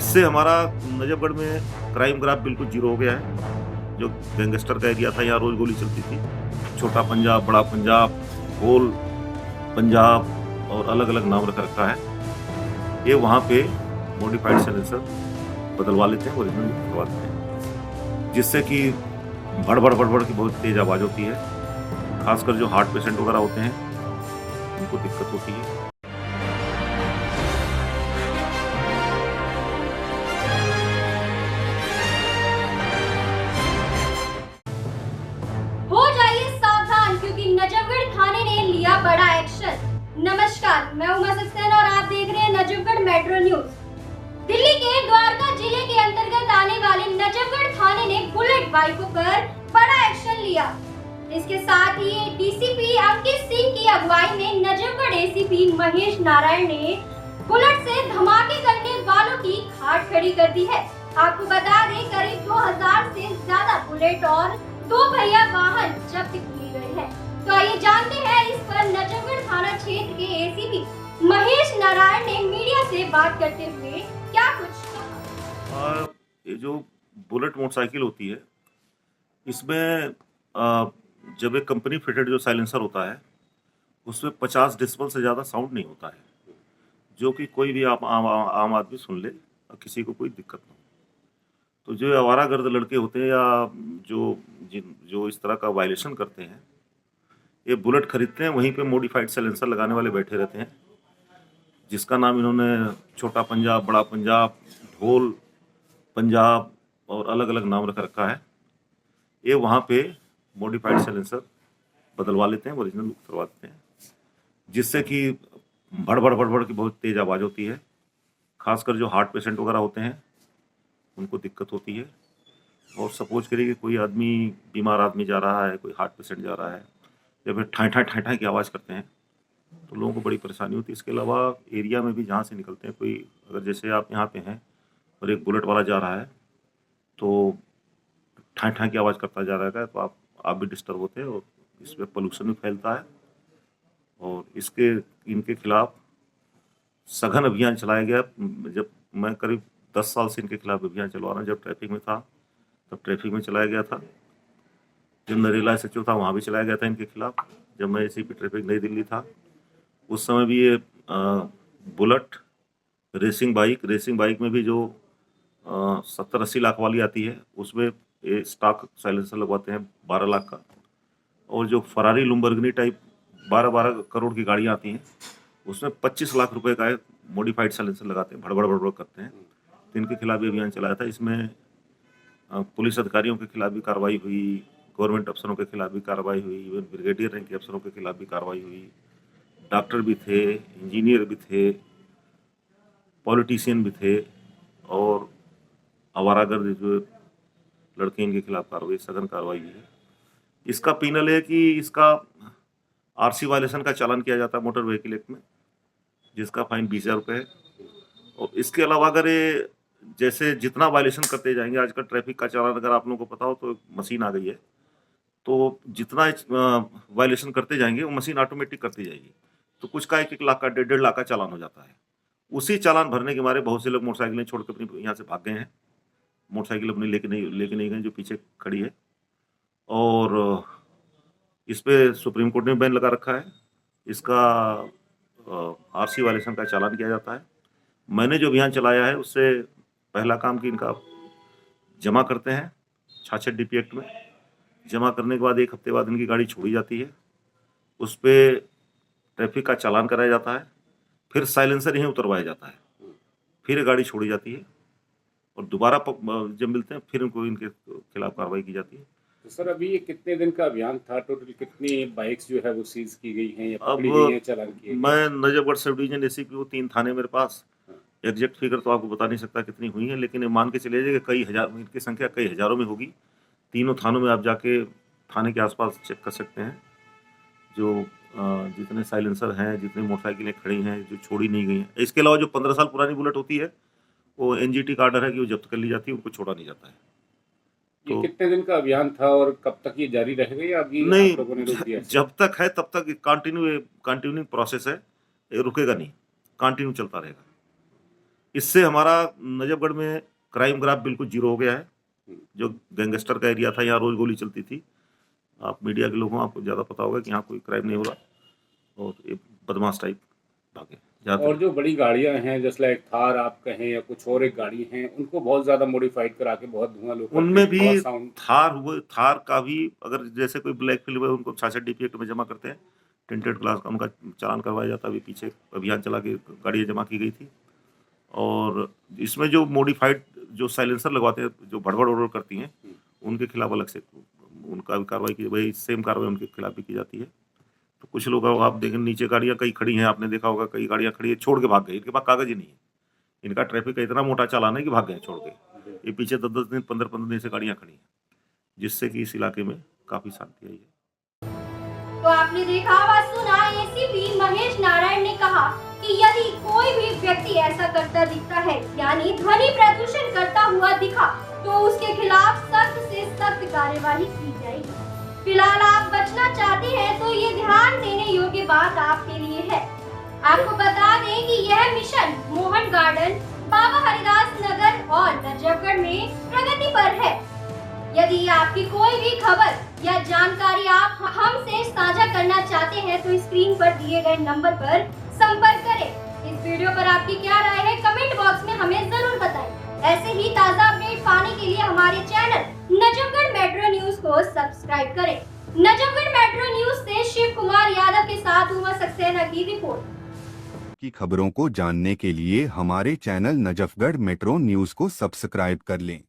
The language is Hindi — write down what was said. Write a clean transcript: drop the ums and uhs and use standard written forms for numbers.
इससे हमारा नजफगढ़ में क्राइम ग्राफ बिल्कुल जीरो हो गया है। जो गैंगस्टर का एरिया था, यहाँ रोज गोली चलती थी। छोटा पंजाब, बड़ा पंजाब, होल पंजाब और अलग अलग नाम रख रखा है। ये वहाँ पे मॉडिफाइड साइलेंसर बदलवा लेते हैं, ओरिजिनल बदलवा लेते हैं, जिससे कि भड़ की बहुत तेज आवाज़ होती है। खासकर जो हार्ट पेशेंट वगैरह होते हैं उनको दिक्कत होती है। हो जाइए सावधान क्योंकि नजफगढ़ थाने ने लिया बड़ा एक्शन। नमस्कार, मैं उमा सक्सेना और आप देख रहे हैं नजफगढ़ मेट्रो न्यूज। दिल्ली के द्वारका जिले के अंतर्गत आने वाले नजफगढ़ थाने ने बुलेट बाइकों पर बड़ा एक्शन लिया। इसके साथ ही डीसीपी अंकित सिंह की अगुवाई में नजफगढ़ एसीपी महेश नारायण ने बुलेट से धमाके करने वालों की खाट खड़ी कर दी है। आपको बता दें, करीब 2000 से ज्यादा बुलेट और 2 पहिया वाहन जब्त किए गए हैं। तो आइए जानते हैं इस पर नजफगढ़ थाना क्षेत्र के एसीपी महेश नारायण ने मीडिया से बात करते हुए क्या कुछ कहा। ये जो बुलेट मोटरसाइकिल होती है, इसमें जब एक कंपनी फिटेड जो साइलेंसर होता है उसमें 50 डेसिबल से ज़्यादा साउंड नहीं होता है, जो कि कोई भी आम आदमी सुन ले और किसी को कोई दिक्कत ना हो। तो जो आवारागर्द लड़के होते हैं या जो इस तरह का वायलेशन करते हैं, ये बुलेट खरीदते हैं, वहीं पे मॉडिफाइड साइलेंसर लगाने वाले बैठे रहते हैं, जिसका नाम इन्होंने छोटा पंजाब, बड़ा पंजाब, ढोल पंजाब और अलग अलग नाम रख रखा है। ये वहाँ पे मॉडिफाइड साइलेंसर बदलवा लेते हैं, ओरिजिनल करवा देते हैं, जिससे कि भड़ की बहुत तेज आवाज़ होती है। खासकर जो हार्ट पेशेंट वगैरह होते हैं उनको दिक्कत होती है। और सपोज करिए कि कोई आदमी, बीमार आदमी जा रहा है, कोई हार्ट पेशेंट जा रहा है, या फिर ठाई की आवाज़ करते हैं तो लोगों को बड़ी परेशानी होती है। इसके अलावा एरिया में भी जहाँ से निकलते हैं, कोई अगर जैसे आप यहाँ पे हैं और एक बुलेट वाला जा रहा है तो ठाई की आवाज़ करता जा रहा है, तो आप भी डिस्टर्ब होते हैं और इसमें पोल्यूशन भी फैलता है। और इनके खिलाफ सघन अभियान चलाया गया। जब मैं करीब 10 साल से इनके खिलाफ अभियान चलवा रहा हूँ। जब ट्रैफिक में था तब ट्रैफिक में चलाया गया था, जब नरेला एसएचओ था वहाँ भी चलाया गया था इनके खिलाफ। जब मैं एसीपी ट्रैफिक नई दिल्ली था उस समय भी ये बुलेट रेसिंग बाइक में भी जो 70-80 लाख वाली आती है उसमें ये स्टॉक साइलेंसर लगवाते हैं 12 लाख का। और जो फरारी लुम्बर्गिनी टाइप 12 करोड़ की गाड़ियाँ आती हैं उसमें 25 लाख रुपए का मॉडिफाइड साइलेंसर लगाते हैं, भड़बड़ करते हैं। तो इनके खिलाफ भी अभियान चलाया था। इसमें पुलिस अधिकारियों के खिलाफ भी कार्रवाई हुई, गवर्नमेंट अफसरों के खिलाफ भी कार्रवाई हुई, इवन ब्रिगेडियर रैंक के अफसरों के खिलाफ भी कार्रवाई हुई। डॉक्टर भी थे, इंजीनियर भी थे, पॉलिटिशियन भी थे और आवारागर्द जो लड़के, इनके खिलाफ कार्रवाई, सघन कार्रवाई हुई है। इसका पीनल है कि इसका आरसी वायलेशन का चालान किया जाता है मोटर व्हीकल एक्ट में, जिसका फाइन 20,000 रुपये है। और इसके अलावा अगर ये जैसे जितना वायलेशन करते जाएंगे, आजकल ट्रैफिक का चालान अगर आप लोगों को पता हो तो मशीन आ गई है, तो जितना वायलेशन करते जाएंगे वो मशीन ऑटोमेटिक करती जाएगी। तो कुछ का 1-1 लाख का, 1.5 लाख का चालान हो जाता है। उसी चालान भरने के मारे बहुत से लोग मोटरसाइकिलें छोड़कर अपनी यहाँ से भाग गए हैं। मोटरसाइकिल अपनी लेके नहीं गए, जो पीछे खड़ी है। और इस पे सुप्रीम कोर्ट ने बैन लगा रखा है। इसका आरसी वायलेशन का चालान किया जाता है। मैंने जो अभियान चलाया है उससे पहला काम कि इनका जमा करते हैं 66 डीपी एक्ट में। जमा करने के बाद 1 हफ्ते बाद इनकी गाड़ी छोड़ी जाती है, उस पर ट्रैफिक का चालान कराया जाता है, फिर साइलेंसर यहीं उतरवाया जाता है, फिर गाड़ी छोड़ी जाती है और दोबारा जब मिलते हैं फिर इनके खिलाफ कार्रवाई की जाती है। तो सर, अभी ये कितने दिन का अभियान था? टोटल कितनी बाइक्स जो है वो सीज की गई हैं या पकड़ी गई हैं, चालान किए गए? मैं नजफगढ़ सब डिवीजन एसीपी को 3 थाने मेरे पास, एग्जैक्ट फिगर तो आपको बता नहीं सकता कितनी हुई है, लेकिन मान के चलिए कि कई हजार, इनकी संख्या कई हजारों में होगी। तीनों थानों में आप जाके थाने के आसपास चेक कर सकते हैं। जो जितने साइलेंसर हैं, जितनी मोटरसाइकिलें खड़ी हैं जो छोड़ी नहीं गई हैं। इसके अलावा जो 15 साल पुरानी बुलेट होती है वो एनजीटी का आर्डर है कि वो जब्त कर ली जाती है, उनको छोड़ा नहीं जाता है। ये कितने दिन का अभियान था और कब तक ये जारी रहेगा या अभी नहीं, आप लोगों ने रोक दिया? जब तक है तब तक कंटिन्यूइंग प्रोसेस है, ये रुकेगा नहीं, कंटिन्यू चलता रहेगा। इससे हमारा नजफगढ़ में क्राइम ग्राफ बिल्कुल जीरो हो गया है। जो गैंगस्टर का एरिया था, यहाँ रोज गोली चलती थी। आप मीडिया के लोग हो, आपको ज़्यादा पता होगा कि यहाँ कोई क्राइम नहीं हो रहा और एक बदमाश टाइप भागे। और जो बड़ी गाड़ियां हैं जैसे लाइक थार आप कहें या कुछ और एक गाड़ी हैं, उनको बहुत ज़्यादा मॉडिफाइड करा के बहुत धुआं लोग उनमें भी साउंड थार का भी अगर जैसे कोई ब्लैक फिल्म है उनको 66 DP एक्ट में जमा करते हैं। टिंटेड ग्लास का उनका चालान करवाया जाता है। अभी पीछे अभियान चला के गाड़ियाँ जमा की गई थी। और इसमें जो मॉडिफाइड जो साइलेंसर लगवाते हैं, जो भड़बड़ ऑर्डर करती हैं, उनके खिलाफ अलग से उनका भी कार्रवाई की, वही सेम कार्रवाई उनके खिलाफ भी की जाती है। तो कुछ लोग आप देखें नीचे गाड़ियाँ कई खड़ी हैं, आपने देखा होगा कई गाड़ियाँ खड़ी है छोड़ के भाग गई। इनके पास कागज ही नहीं है। इनका ट्रैफिक का इतना मोटा चालान है कि भाग गए छोड़ के। ये पीछे 10-10 दिन 15-15 दिन से गाड़ियाँ खड़ी हैं, जिससे कि इस इलाके में काफी शांति आई है। तो आपने देखा व सुना, एसीपी महेश नारायण ने कहा कि यदि कोई भी व्यक्ति ऐसा करता दिखता है, यानी ध्वनि प्रदूषण करता हुआ दिखा, तो उसके खिलाफ सख्त से सख्त कार्यवाही की जाएगी। फिलहाल आप बचना चाहते हैं तो ये ध्यान देने योग्य बात आपके लिए है। आपको बता दें कि यह मिशन मोहन गार्डन, बाबा हरिदास नगर और नजफगढ़ में प्रगति पर है। यदि आपकी कोई भी खबर या जानकारी आप हमसे साझा करना चाहते हैं तो स्क्रीन पर दिए गए नंबर पर संपर्क करें। इस वीडियो पर आपकी क्या राय है, कमेंट बॉक्स में हमें जरूर बताएं। ऐसे ही ताज़ा अपडेट पाने के लिए हमारे चैनल नजफगढ़ मेट्रो न्यूज को सब्सक्राइब करें। नजफगढ़ मेट्रो न्यूज से शिव कुमार यादव के साथ उमा सक्सेना की रिपोर्ट। की खबरों को जानने के लिए हमारे चैनल नजफगढ़ मेट्रो न्यूज को सब्सक्राइब कर लें।